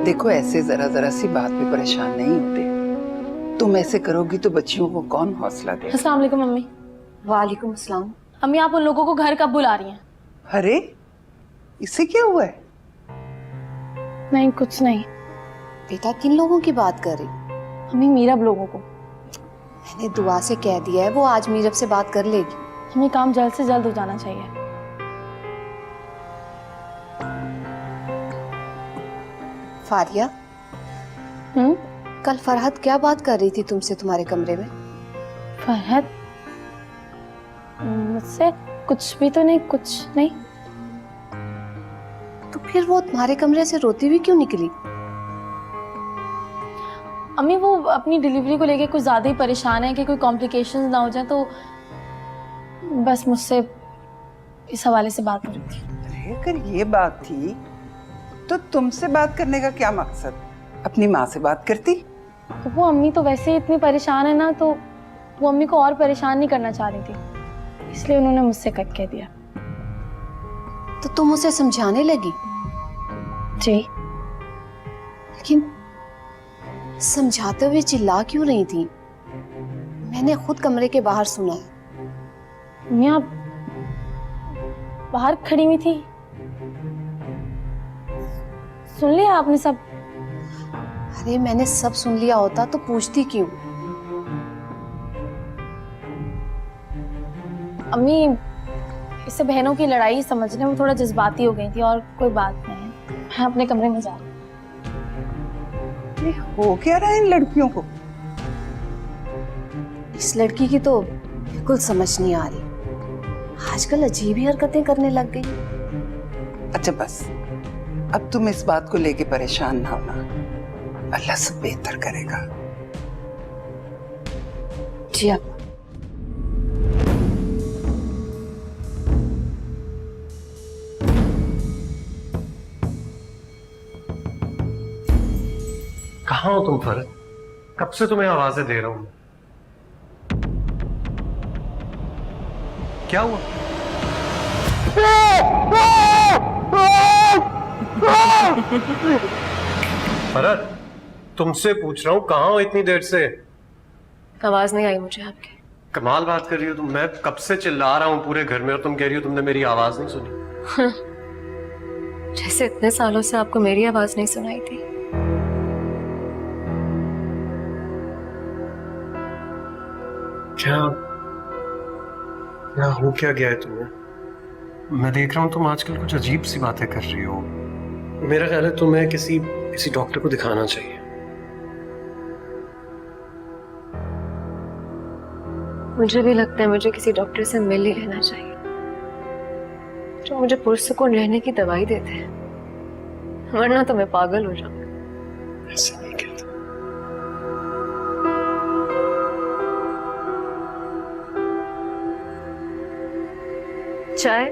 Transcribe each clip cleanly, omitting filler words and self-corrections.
देखो ऐसे जरा जरा सी बात पे परेशान नहीं होते। तुम ऐसे करोगी तो बच्चियों को कौन हौसला देगा। अस्सलाम वालेकुम मम्मी। वालेकुम अस्सलाम। अम्मी आप उन लोगों को घर कब बुला रही हैं? अरे इससे क्या हुआ है? नहीं कुछ नहीं। बेटा किन लोगों की बात कर रही? अम्मी मीरब लोगों को। मैंने दुआ से कह दिया है वो आज मीरब से बात कर लेगी। हमें काम जल्द से जल्द हो जाना चाहिए। फारिया कल फरहत क्या बात कर रही थी तुमसे तुम्हारे कमरे में? फरहत मुझसे कुछ भी तो नहीं, कुछ नहीं। तो फिर वो तुम्हारे कमरे से रोती हुई क्यों निकली? अम्मी वो अपनी डिलीवरी को लेके कुछ ज्यादा ही परेशान है कि कोई कॉम्प्लिकेशंस ना हो जाए, तो बस मुझसे इस हवाले से बात हो रही थी। अरे अगर ये बात थी तो तुमसे बात करने का क्या मकसद? अपनी माँ से बात करती। तो वो अम्मी तो वैसे ही इतनी परेशान है ना, तो वो अम्मी को और परेशान नहीं करना चाह रही थी, इसलिए उन्होंने मुझसे कट कह दिया। तो तुम उसे समझाने लगी? जी। लेकिन समझाते हुए चिल्ला क्यों रही थी? मैंने खुद कमरे के बाहर सुना है। अम्मी आप बाहर खड़ी हुई थी, सुन लिया आपने सब? अरे मैंने सब सुन लिया होता तो पूछती क्यों? अम्मी इससे बहनों की लड़ाई समझने में थोड़ा जज्बाती हो गई थी, और कोई बात नहीं है। मैं अपने कमरे में जा रही हूँ। ये हो क्या रहा है इन लड़कियों को? इस लड़की की तो बिल्कुल समझ नहीं आ रही, आजकल अजीब ही हरकतें करने लग गई। अच्छा बस अब तुम इस बात को लेके परेशान ना होना, अल्लाह सब बेहतर करेगा। जी अब कहाँ हो तुम फरहत? कब से तुम्हें आवाजें दे रहा हूं। क्या हुआ? फरहत तुमसे पूछ रहा हूं कहाँ हो इतनी देर से? आवाज नहीं आई मुझे आपकी। कमाल बात कर रही हो तुम। मैं कब से चिल्ला रहा हूँ पूरे घर में और तुम कह रही हो तुमने मेरी आवाज नहीं सुनी। जैसे इतने सालों से आपको मेरी आवाज नहीं सुनाई थी। क्या क्या हो क्या गया है तुम्हें? मैं देख रहा हूँ तुम आजकल कुछ अजीब सी बातें कर रही हो। मेरा ख्याल है तुम्हें किसी डॉक्टर को दिखाना चाहिए। मुझे भी लगता है मुझे किसी डॉक्टर से मिल ही लेना चाहिए जो मुझे पुरसुकून रहने की दवाई देते हैं, वरना तो मैं पागल हो जाऊंगी। ऐसे नहीं कहता। चाय?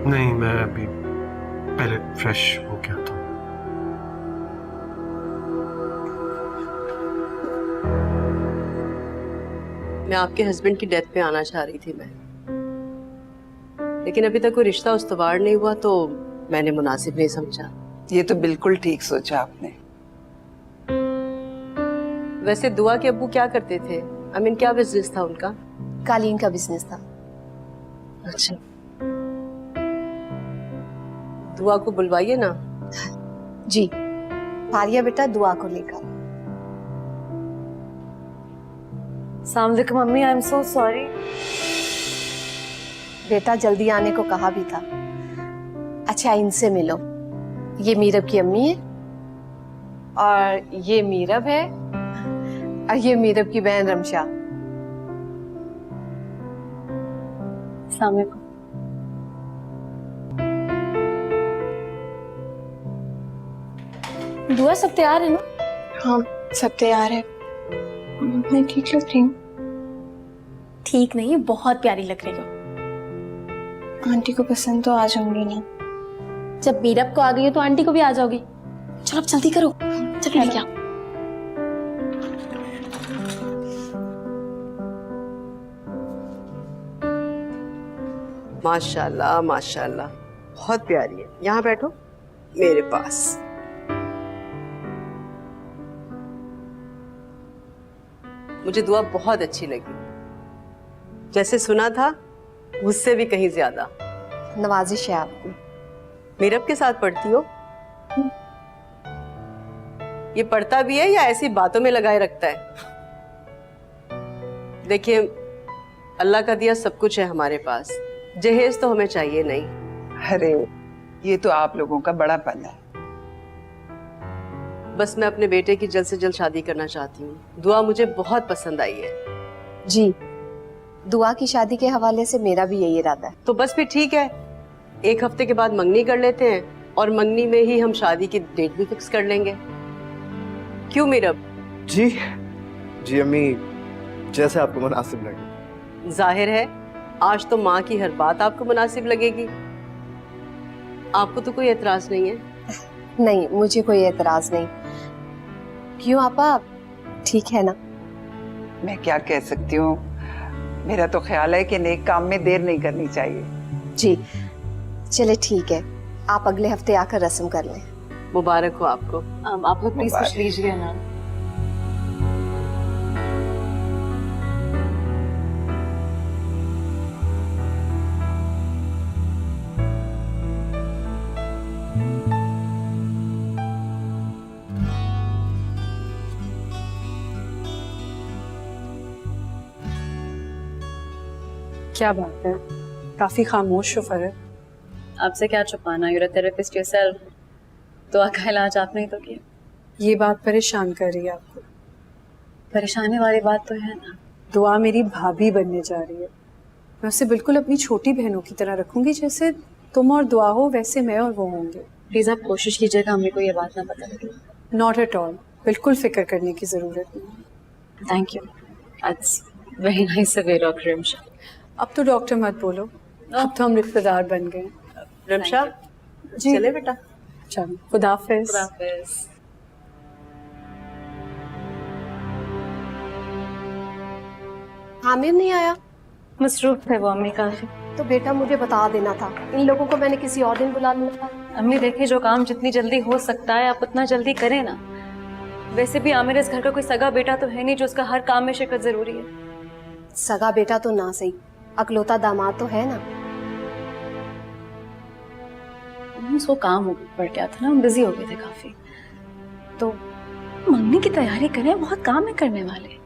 नहीं मैं अभी पहले फ्रेश हो गया था। मैं आपके हस्बैंड की डेथ पे आना चाह रही थी मैं, लेकिन अभी तक कोई रिश्ता उस्तवार नहीं हुआ तो मैंने मुनासिब नहीं समझा। ये तो बिल्कुल ठीक सोचा आपने। वैसे दुआ के अब्बू क्या करते थे? क्या बिजनेस था उनका? कालीन का बिजनेस था। अच्छा, दुआ को बुलवाइए ना। जी फारिया बेटा दुआ को लेकर। अस्सलाम वालेकुम mummy, I am so sorry. बेटा जल्दी आने को कहा भी था। अच्छा इनसे मिलो, ये मीरब की अम्मी है और ये मीरब है और ये मीरब की बहन रमशा। अस्सलाम वालेकुम। दुआ सब तैयार है ना? हाँ सब तैयार है। मैं ठीक लग रही हूँ? ठीक नहीं, बहुत प्यारी लग रही हो। आंटी को पसंद तो आ जाऊंगी ना। जब मीरब को आ गई हो तो आंटी को भी आ जाओगी। चलो अब जल्दी करो, चलो लेके आओ। माशाल्लाह माशाल्लाह, बहुत प्यारी है। यहाँ बैठो। मेरे पास। मुझे दुआ बहुत अच्छी लगी, जैसे सुना था उससे भी कहीं ज्यादा। नवाजिश है आपको। मीरब के साथ पढ़ती हो? ये पढ़ता भी है या ऐसी बातों में लगाए रखता है? देखिए, अल्लाह का दिया सब कुछ है हमारे पास, जहेज तो हमें चाहिए नहीं। अरे ये तो आप लोगों का बड़ापन है। बस मैं अपने बेटे की जल्द से जल्द शादी करना चाहती हूँ। दुआ मुझे बहुत पसंद आई है। जी, दुआ की शादी के हवाले से मेरा भी यही इरादा है। तो बस फिर ठीक है, 1 हफ्ते के बाद मंगनी कर लेते हैं और मंगनी में ही हम शादी की डेट भी फिक्स कर लेंगे। क्यों मीरब? जी जी अम्मी, जैसे आपको मुनासिब लगे। जाहिर है आज तो माँ की हर बात आपको मुनासिब लगेगी। आपको तो कोई एतराज नहीं है? नहीं, मुझे कोई एतराज नहीं। क्यों आपा, ठीक है ना? मैं क्या कह सकती हूँ, मेरा तो ख्याल है कि नेक काम में देर नहीं करनी चाहिए। जी चले ठीक है, आप अगले हफ्ते आकर रस्म कर लें। मुबारक हो आपको। आप लोग प्लीज कुछ लीजिए ना। क्या बात है, काफी खामोश हो फरहत। आपसे क्या छुपाना, यूर थेरेपिस्ट योरसेल्फ। दुआ का इलाज आपने ही तो किया। ये बात परेशान कर रही है आपको? परेशानी वाली बात तो है ना। दुआ मेरी भाभी बनने जा रही है। मैं उसे बिल्कुल अपनी छोटी बहनों की तरह रखूंगी, जैसे तुम और दुआ हो वैसे मैं और वो होंगे। प्लीज आप कोशिश कीजिएगा हमें को ये बात ना पता लगे। नॉट एट ऑल, बिल्कुल फिक्र करने की जरूरत नहीं। Thank you, that's very nice of you doctor Rimsha. अब तो डॉक्टर मत बोलो, अब तो हम रिश्तेदार बन गए। रमशा, जी चले बेटा। चलो, खुदा हाफिज। खुदा हाफिज। आमिर नहीं आया? मसरूफ है वो अम्मी काफी। तो बेटा मुझे बता देना था, इन लोगों को मैंने किसी और दिन बुला लेना था। अम्मी देखिए, जो काम जितनी जल्दी हो सकता है आप उतना जल्दी करें ना। वैसे भी आमिर इस घर का कोई सगा बेटा तो है नहीं जो उसका हर काम में शिरकत जरूरी है। सगा बेटा तो ना सही, अकलौता दामाद तो है ना। उसको काम पड़ गया था ना, हम बिजी हो गए थे काफी। तो मंगनी की तैयारी करें, बहुत काम है करने वाले।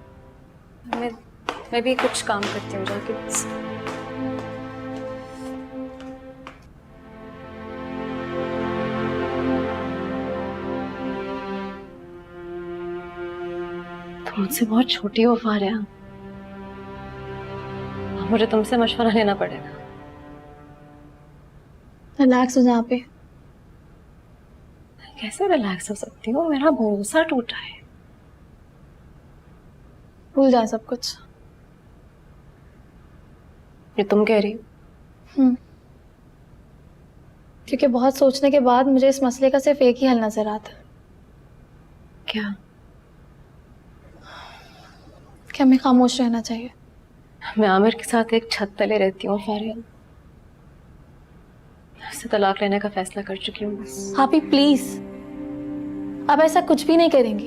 मैं भी कुछ काम करती हूँ जाके बस। तुम मुझसे बहुत छोटी हो फारिया, मुझे तुमसे मशवरा लेना पड़ेगा। रिलैक्स हो जहाँ पे। कैसे रिलैक्स हो सकती हूँ, मेरा भरोसा टूटा है। भूल जाए सब कुछ। ये तुम कह रही हो? क्योंकि बहुत सोचने के बाद मुझे इस मसले का सिर्फ एक ही हल नजर आता है। क्या? कि हमें खामोश रहना चाहिए। मैं आमिर के साथ एक छत तले रहती हूँ फारिया, उससे तलाक लेने का फैसला कर चुकी हूँ बस। आप ही प्लीज, अब ऐसा कुछ भी नहीं करेंगी।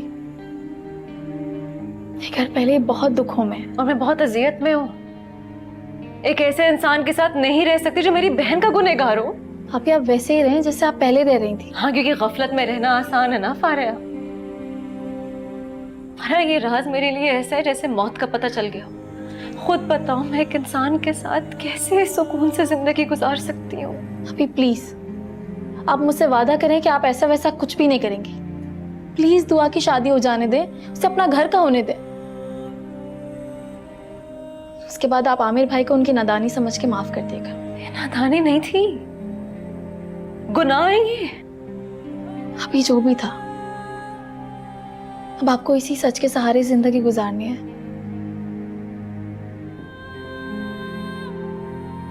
ये घर पहले ही बहुत दुखों में है। और मैं बहुत अजियत में हूँ। एक ऐसे इंसान के साथ नहीं रह सकती जो मेरी बहन का गुनहगार हो। आप वैसे ही रहें जैसे आप पहले रह रही थी। हाँ, क्योंकि गफलत में रहना आसान है ना फारिया। फारिया, ये राज मेरे लिए ऐसा है जैसे मौत का पता चल गया हो। खुद बताओ, मैं एक इंसान के साथ कैसे सुकून से जिंदगी गुजार सकती हूँ? अभी प्लीज, आप मुझसे वादा करें कि आप ऐसा वैसा कुछ भी नहीं करेंगी। प्लीज दुआ की शादी हो जाने दें, उसे अपना घर का होने दें। उसके बाद आप आमिर भाई को उनकी नादानी समझ के माफ कर देगा। ये नादानी नहीं थी, गुनाह है ये। अभी जो भी था, अब आपको इसी सच के सहारे जिंदगी गुजारनी है।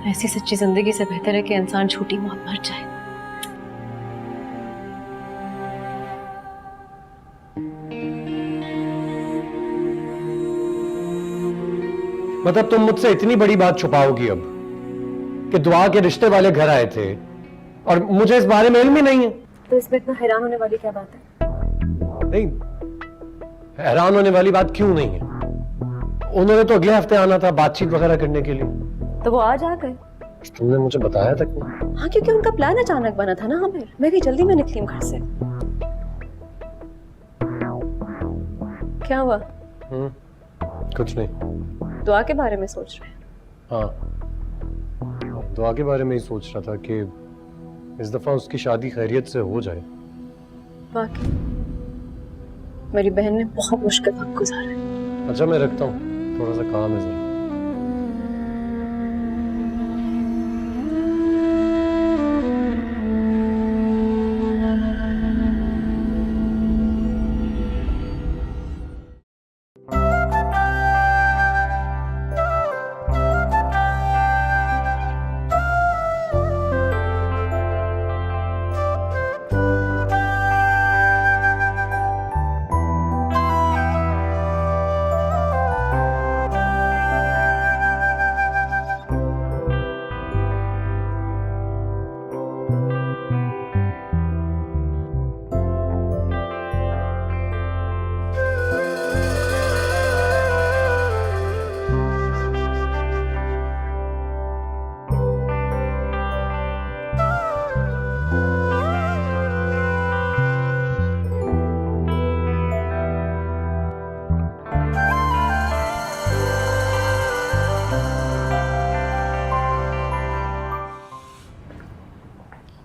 ऐसी सच्ची जिंदगी से बेहतर है कि इंसान झूठी मौत मर जाए। मतलब तुम मुझसे इतनी बड़ी बात छुपाओगी अब कि दुआ के रिश्ते वाले घर आए थे और मुझे इस बारे में इल्म ही नहीं है? तो इसमें इतना हैरान होने वाली क्या बात है? नहीं, हैरान होने वाली बात क्यों नहीं है? उन्होंने तो अगले हफ्ते आना था बातचीत वगैरह करने के लिए। तो वो आज आ गए? तुमने मुझे बताया तक नहीं। हाँ, क्योंकि उनका प्लान अचानक बना था ना आमिर। मैं भी जल्दी में निकली हूँ घर से। क्या हुआ? कुछ नहीं। दुआ के बारे में सोच रहे हैं? हाँ, दुआ के बारे में ही सोच रहा था कि इस दफा उसकी शादी खैरियत से हो जाए। वाकई मेरी बहन ने बहुत मुश्किल वक्त गुजारा है। अच्छा, मैं रखता हूँ, थोड़ा सा काम है जरा।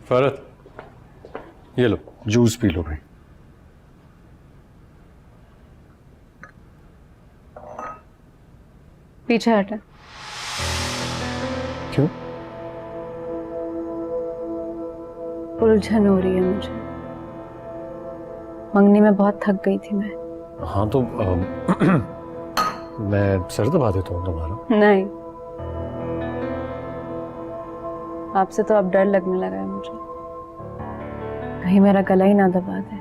फरत, ये लो जूस पी लो भाई। पीछे हटा। क्यों? उलझन हो रही है मुझे। मंगनी में बहुत थक गई थी मैं। हाँ तो मैं सर दबा देता हूँ तुम्हारा। नहीं, आपसे तो अब डर लगने लगा है मुझे, कहीं मेरा गला ही ना दबा दे।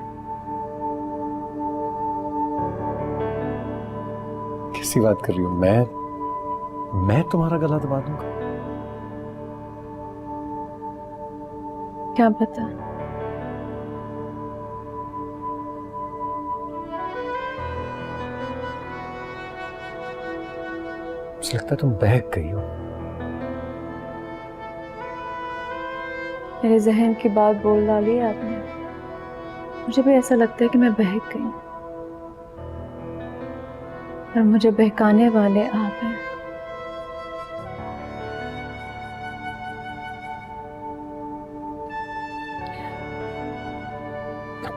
कैसी बात कर रही हो? मैं तुम्हारा गला दबा दूंगा? क्या पता। मुझे लगता है तुम बहक गई हो। मेरे जहन की बात बोल डाली है आपने। मुझे भी ऐसा लगता है कि मैं बहक गई, और मुझे बहकाने वाले आप हैं।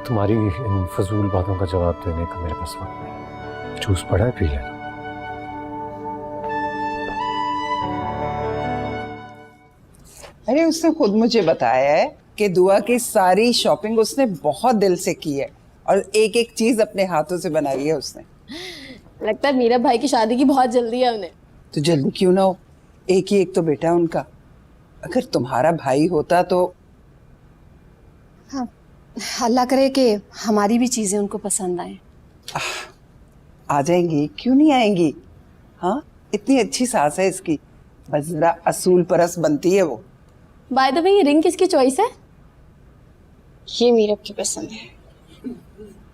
तुम्हारी इन फजूल बातों का जवाब देने का मेरे पास वक्त नहीं। जूस पड़ा है, पी लेना। अरे उसने खुद मुझे बताया है कि दुआ की सारी शॉपिंग उसने बहुत दिल से की है और एक एक चीज अपने हाथों से बनाई है उसने। लगता है मीरा भाई की शादी की बहुत जल्दी है उन्हें। तो जल्दी क्यों ना हो, एक ही एक तो बेटा है उनका। अगर तुम्हारा भाई होता तो। हाँ, अल्लाह करे कि हमारी भी चीजें उनको पसंद आए। आ जाएंगी, क्यों नहीं आएंगी। हाँ, इतनी अच्छी सास है इसकी, बस जरा असूल परस बनती है वो। बाय द वे, ये रिंग किसकी चॉइस है? ये मीरब की पसंद है।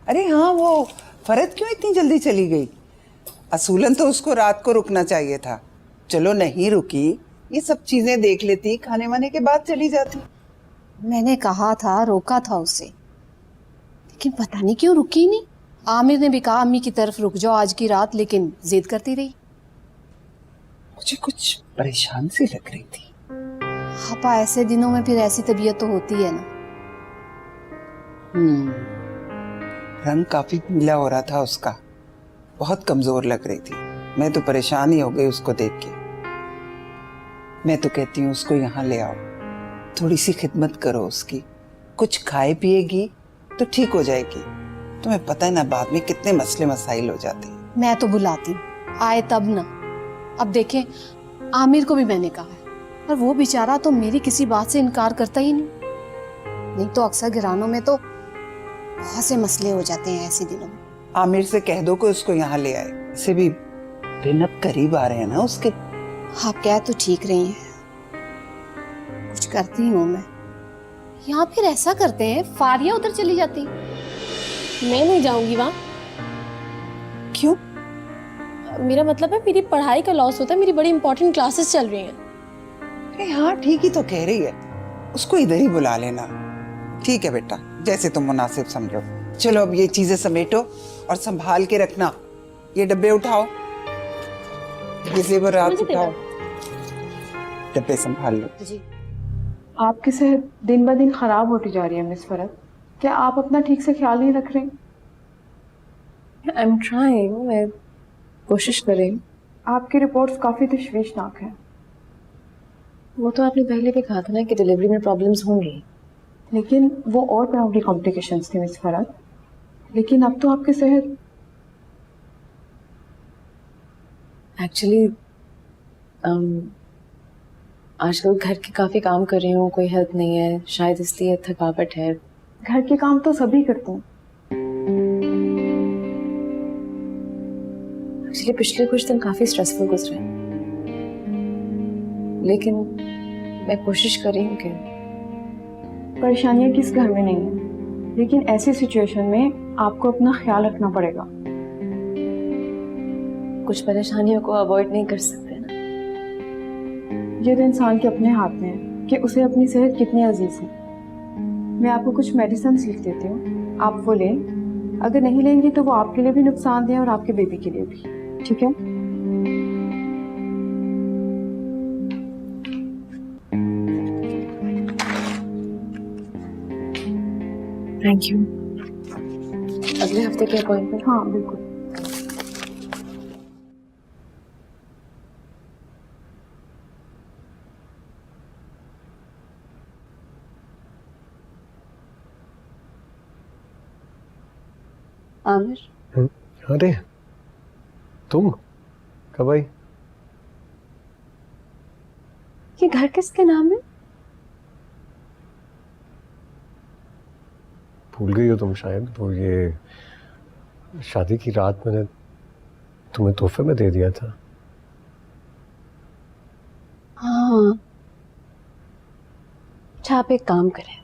अरे हाँ, वो फरत क्यों इतनी जल्दी चली गई? असूलन तो उसको रात को रुकना चाहिए था। चलो नहीं रुकी, ये सब चीजें देख लेती, खाने वाने के बाद चली जाती। मैंने कहा था, रोका था उसे, लेकिन पता नहीं क्यों रुकी नहीं। आमिर ने भी कहा अम्मी की तरफ रुक जाओ आज की रात, लेकिन जिद करती रही। मुझे कुछ परेशान सी लग रही थी। पापा, ऐसे दिनों में फिर ऐसी तबीयत तो होती है ना। रंग काफी पीला हो रहा था उसका, बहुत कमजोर लग रही थी। मैं तो परेशान ही हो गई उसको देख के। मैं तो कहती हूँ उसको यहाँ ले आओ, थोड़ी सी खिदमत करो उसकी, कुछ खाए पिएगी तो ठीक हो जाएगी। तुम्हें पता है ना, बाद में कितने मसले मसाइल हो जाते हैं। मैं तो बुलाती हूँ, आए तब ना। अब देखें, आमिर को भी मैंने कहा है, और वो बेचारा तो मेरी किसी बात से इनकार करता ही नहीं तो अक्सर घरानों में तो बहुत से मसले हो जाते हैं ऐसे दिनों में। आमिर से कह दो कि उसको यहाँ ले आए, इसे भी दिन अब करीब आ रहे हैं ना उसके। आप कह तो ठीक रही हैं, कुछ करती हूँ मैं, यहाँ फिर ऐसा करते हैं, फारिया उधर चली जाती। मैं नहीं जाऊंगी वहाँ। क्यों? मेरा मतलब है मेरी पढ़ाई का लॉस होता है, मेरी बड़ी इंपॉर्टेंट क्लासेस चल रही हैं। अरे हाँ ठीक ही तो कह रही है, उसको इधर ही बुला लेना। ठीक है बेटा, जैसे तुम मुनासिब समझो। चलो अब ये चीजें समेटो और संभाल के रखना। ये डब्बे उठाओ, ये जेवरात उठाओ, डब्बे संभाल लो। जी आपकी सेहत दिन ब दिन खराब होती जा रही है मिस फरहत। क्या आप अपना ठीक से ख्याल नहीं रख रहे? आई एम ट्राइंग, मैं कोशिश कर रही हूँ। आपकी रिपोर्ट्स काफ़ी तशवीशनाक हैं। वो तो आपने पहले भी कहा था ना कि डिलीवरी में प्रॉब्लम्स होंगी। लेकिन वो और तरह की कॉम्प्लिकेशंस थी मिस फरहत। लेकिन अब तो आपकी सेहत एक्चुअली आजकल घर के काफ़ी काम कर रही हूँ, कोई हेल्प नहीं है, शायद इसलिए थकावट है। घर के काम तो सभी करते हैं। एक्चुअली पिछले कुछ दिन काफ़ी स्ट्रेसफुल गुजरे, लेकिन मैं कोशिश कर रही हूँ कि परेशानियाँ किस घर में नहीं है, लेकिन ऐसी सिचुएशन में आपको अपना ख्याल रखना पड़ेगा। कुछ परेशानियों को अवॉइड नहीं कर सकते ना। ये तो इंसान के अपने हाथ में है कि उसे अपनी सेहत कितनी अजीज है। मैं आपको कुछ मेडिसिन लिख देती हूँ, आप वो लें। अगर नहीं लेंगी तो वो आपके लिए भी नुकसानदेह और आपके बेबी के लिए भी। ठीक है? Thank you. अगले हफ्ते के अपॉइंटमेंट? हाँ बिल्कुल। आमिर, अरे तुम कब आई? ये घर किसके नाम है? भूल गई हो तुम शायद। वो ये शादी की रात मैंने तुम्हें तोहफे में दे दिया था। हाँ। अच्छा आप एक काम करें,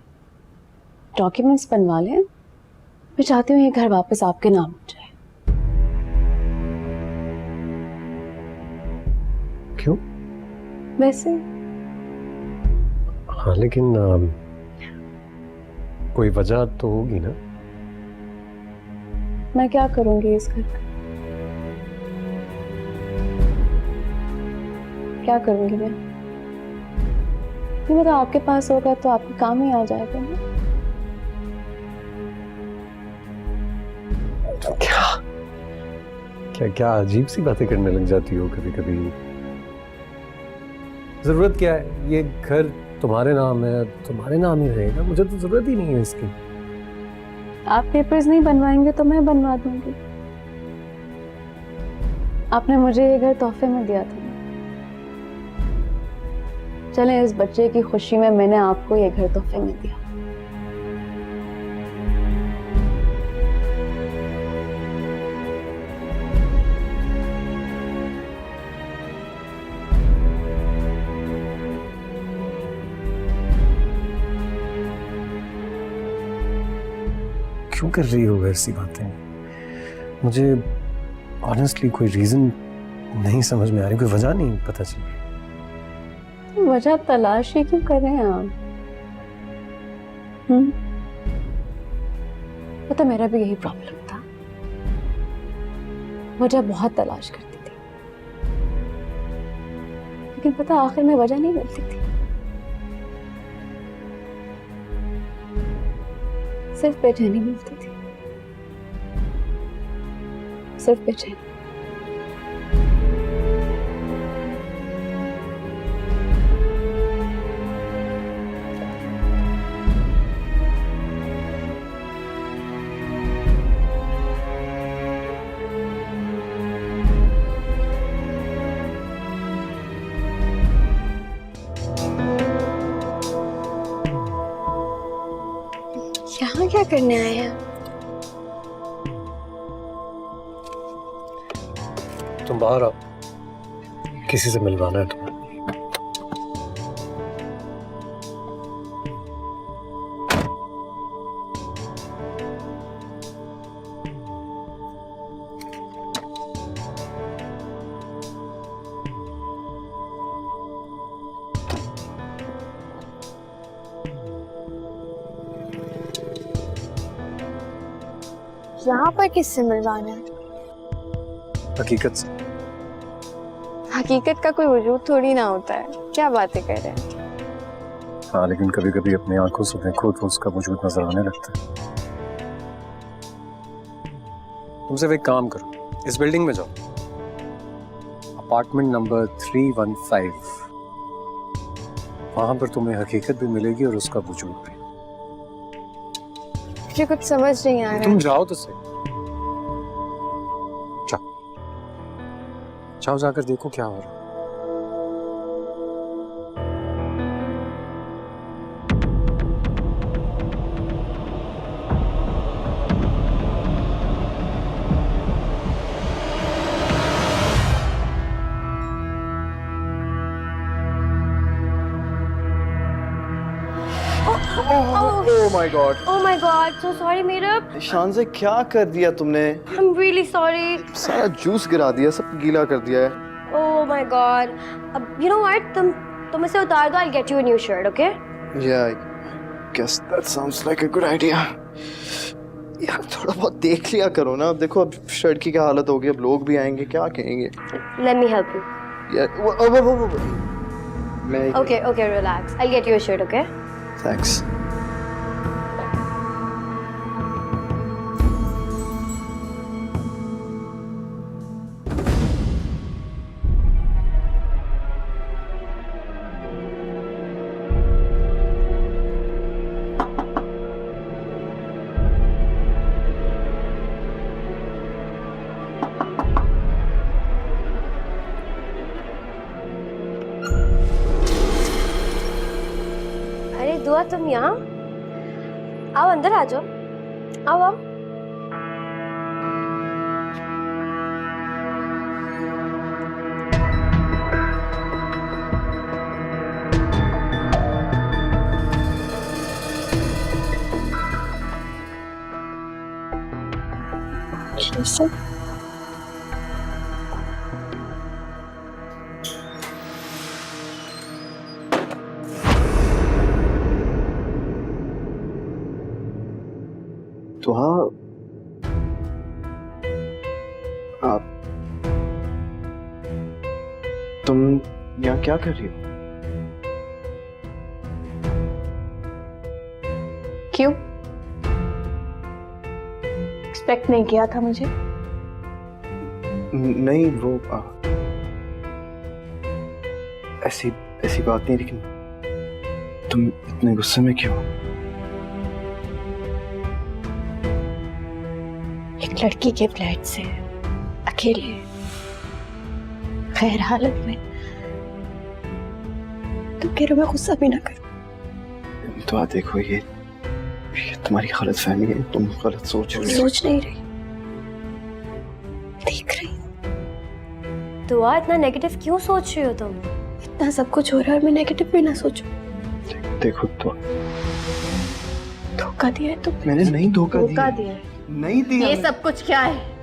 डॉक्यूमेंट्स बनवा लें। मैं चाहती हूँ ये घर वापस आपके नाम हो जाए। क्यों? वैसे हाँ लेकिन कोई वजह तो होगी ना। मैं क्या करूंगी इस घर का? क्या करूंगी मैं? ये मतलब आपके पास होगा तो आपके काम ही आ जाएगा ना। क्या क्या क्या अजीब सी बातें करने लग जाती हो कभी कभी। जरूरत क्या है? ये घर तुम्हारे नाम है, तुम्हारे नाम ही रहेगा। मुझे तो जरूरत ही नहीं है इसकी। आप पेपर्स नहीं बनवाएंगे तो मैं बनवा दूंगी। आपने मुझे ये घर तोहफे में दिया था। चलें, इस बच्चे की खुशी में मैंने आपको ये घर तोहफे में दिया। क्यों कर रही हो ऐसी बातें? मुझे ऑनेस्टली कोई रीजन नहीं समझ में आ रही, कोई वजह नहीं पता चल रही। वजह तलाश ही क्यों कर रहे हैं आप? पता मेरा भी यही प्रॉब्लम था। वजह बहुत तलाश करती थी, लेकिन पता आखिर में वजह नहीं मिलती थी। सिर्फ बेचैनी मिलती थी, सिर्फ बेचैनी। यहाँ क्या करने आए हैं? तुम बाहर आओ, किसी से मिलवाना है तुम्हें। यहाँ पर किससे मिलवाना है? हकीकत से। हकीकत का कोई वजूद थोड़ी ना होता है, क्या बातें कर रहे हैं? हाँ, लेकिन कभी कभी अपनी आंखों से देखो तो उसका वजूद नजर आने लगता है। तुम सिर्फ एक काम करो, इस बिल्डिंग में जाओ, अपार्टमेंट नंबर 315, वहां पर तुम्हें हकीकत भी मिलेगी और उसका वजूद भी। मुझे कुछ समझ नहीं आ रहा तुम है। जाओ तो सही, जाओ जाओ, जाकर देखो क्या हो रहा है। Oh my God, Oh my God, so sorry Meerab. शान से क्या कर दिया तुमने? I'm really sorry. सारा जूस गिरा दिया, सब गीला कर दिया है। Oh my God. अब you know what? तुम इसे उतार दो। I'll get you a new shirt, okay? Yeah, I guess that sounds like a good idea. यार थोड़ा बहुत देख लिया करो ना। अब देखो, अब शर्ट की क्या हालत होगी, अब लोग भी आएंगे, क्या कहेंगे? Let me help you. यार वो मैं Okay, okay, relax. I'll get you a shirt, okay? Thanks. अरे दुआ, तुम यहाँ आओ, अंदर आ जाओ। आओ आओ। तो हाँ, आप तुम यहाँ क्या कर रही हो? क्यों? एक्सपेक्ट नहीं किया था मुझे? नहीं, वो ऐसी ऐसी बात नहीं, लेकिन तुम इतने गुस्से में क्यों? एक लड़की के फ्लैट से अकेले खैर हालत में तुम कह रहे हो मैं गुस्सा भी ना करूं? तो देखो, ये तुम्हारी गलत फहमी है, तुम गलत सोच रही हो। सोच नहीं रही, देख रही हूं। दुआ, इतना नेगेटिव क्यों सोच रही हो तुम? इतना सब कुछ हो रहा है और मैं नेगेटिव भी ना सोचूं। देखो तो, धोखा दिया है तुम। मैंने नहीं धोखा दिया है, नहीं दिया। ये सब कुछ क्या है?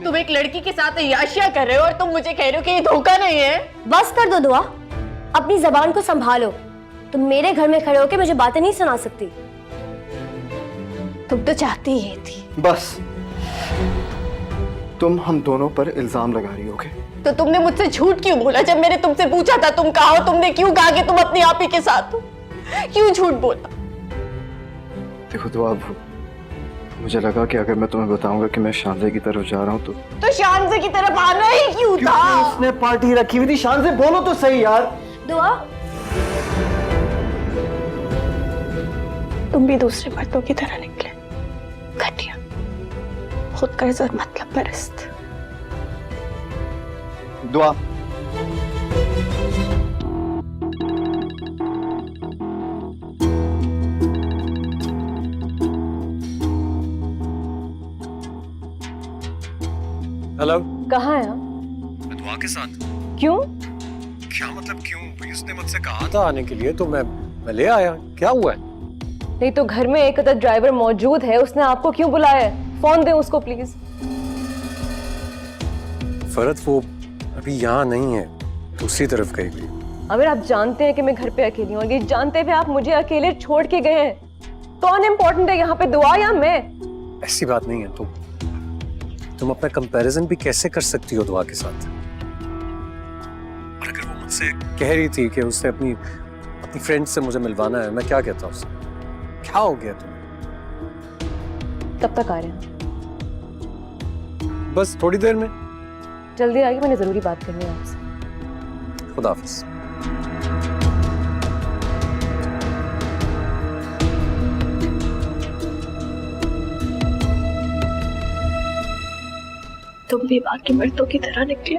तुम एक लड़की के साथ याशिया कर रहे हो और तुम मुझे कह रहे हो कि ये धोखा नहीं है? बस कर दो दुआ, अपनी जबान को संभालो। तुम मेरे घर में खड़े होकर मुझे बातें नहीं सुना सकती। तुम तो चाहती ही थी। बस, तुम हम दोनों पर इल्जाम लगा रही होगे। तो तुमने मुझसे झूठ क्यों बोला? जब मैंने तुमसे पूछा था तुम कहाँ हो, तुमने क्यों कहा कि तुम अपनी आप ही के साथ हो? क्यों झूठ बोला? देखो तो, अब मुझे लगा कि अगर मैं तुम्हें बताऊंगा कि मैं शानजे की तरफ जा रहा हूँ तो शानजे की तरफ आना ही क्यों था? उसने पार्टी रखी हुई थी। शानजे बोलो तो सही यार। दुआ, तुम भी दूसरे मर्दों की तरह निकले, घटिया, खुद गर्ज और मतलब परस्त। दुआ, हेलो, कहाँ है? मैं दुआ के साथ। क्यों? क्या मतलब क्यों? उसने मुझसे कहा था आने के लिए तो मैं ले आया। क्या हुआ है? नहीं तो घर में एक अदद ड्राइवर मौजूद है, उसने आपको क्यों बुलाया है? फोन दे उसको प्लीज। फरत, वो अभी यहाँ नहीं है, दूसरी तरफ गई हुई। अगर आप जानते हैं कि मैं घर पे अकेली हूँ और ये जानते हुए आप मुझे अकेले छोड़ के गए हैं, कौन इम्पोर्टेंट है यहाँ पे, दुआ या मैं? ऐसी बात नहीं है। तुम अपना कंपैरिजन भी कैसे कर सकती हो दुआ के साथ? और अगर वो मुझसे कह रही थी कि उसने अपनी फ्रेंड से मुझे मिलवाना है, मैं क्या कहता उसे? क्या हो गया तुम्हें? कब तक आ रहे हैं? बस थोड़ी देर में। जल्दी आइए, मैंने जरूरी बात करनी है आपसे। खुदा हाफिज। तुम भी बाकी मर्दों की तरह निकले,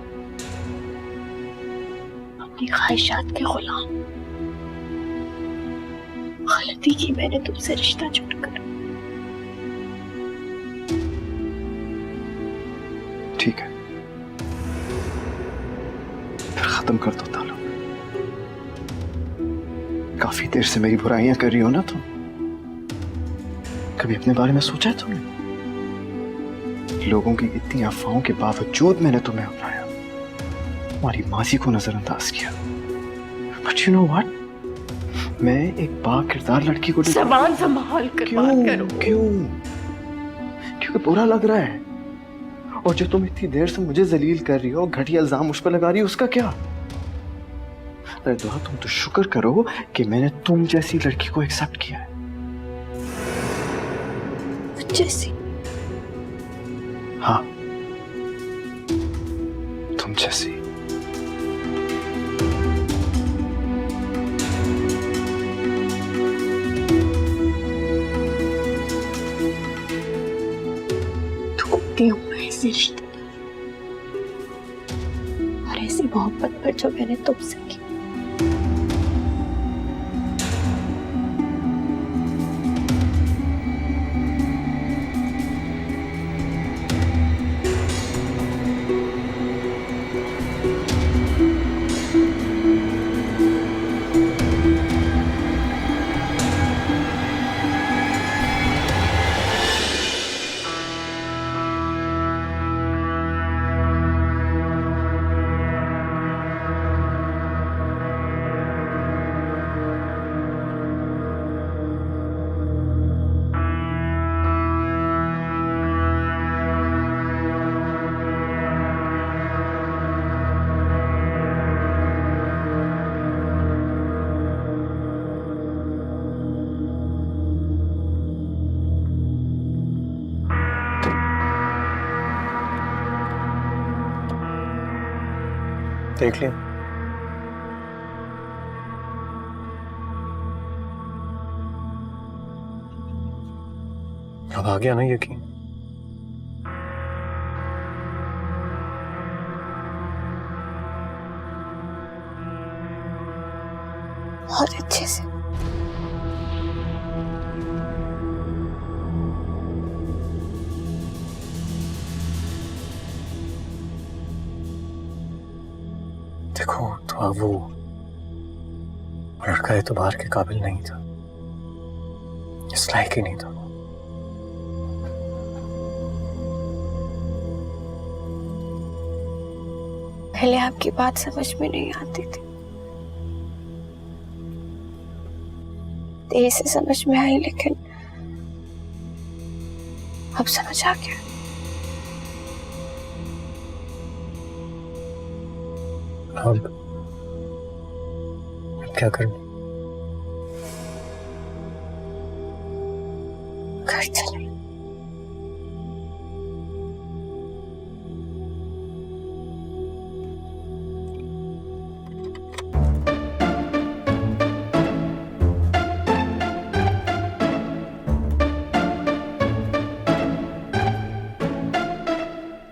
अपनी ख्वाहिशात के गुलाम। गलती की मैंने तुमसे रिश्ता जोड़कर। ठीक है, फिर खत्म कर दो ताल्लुक। काफी देर से मेरी बुराइयां कर रही हो ना तुम। कभी अपने बारे में सोचा है तुमने? लोगों की इतनी अफवाहों के बावजूद मैंने तुम्हें अपनाया, तुम्हारी माजी को नजरअंदाज किया। बट यू नो व्हाट, मैं एक बाकिरदार लड़की को ज़बान संभाल कर बात करो। क्यों? क्योंकि बुरा लग रहा है। और जो तुम इतनी देर से मुझे जलील कर रही हो, घटिया इल्जाम मुझ पर लगा रही हो, उसका क्या? अरे दुआ, तुम तो शुक्र करो कि मैंने तुम जैसी लड़की को एक्सेप्ट किया है। जैसी? हाँ, तुम जैसी। ढूंढती हूँ मैं ऐसे रिश्तेदार और ऐसी मोहब्बत पर जो मैंने तुमसे की। देख लिया? अब आ गया ना यकीन? बहुत अच्छे से। देखो तो अब वो लड़का एतबार के काबिल नहीं था, इस लायक ही नहीं था। पहले आपकी बात समझ में नहीं आती थी, देर से समझ में आई, लेकिन अब समझ आ गया। अब क्या करूं? घर चले।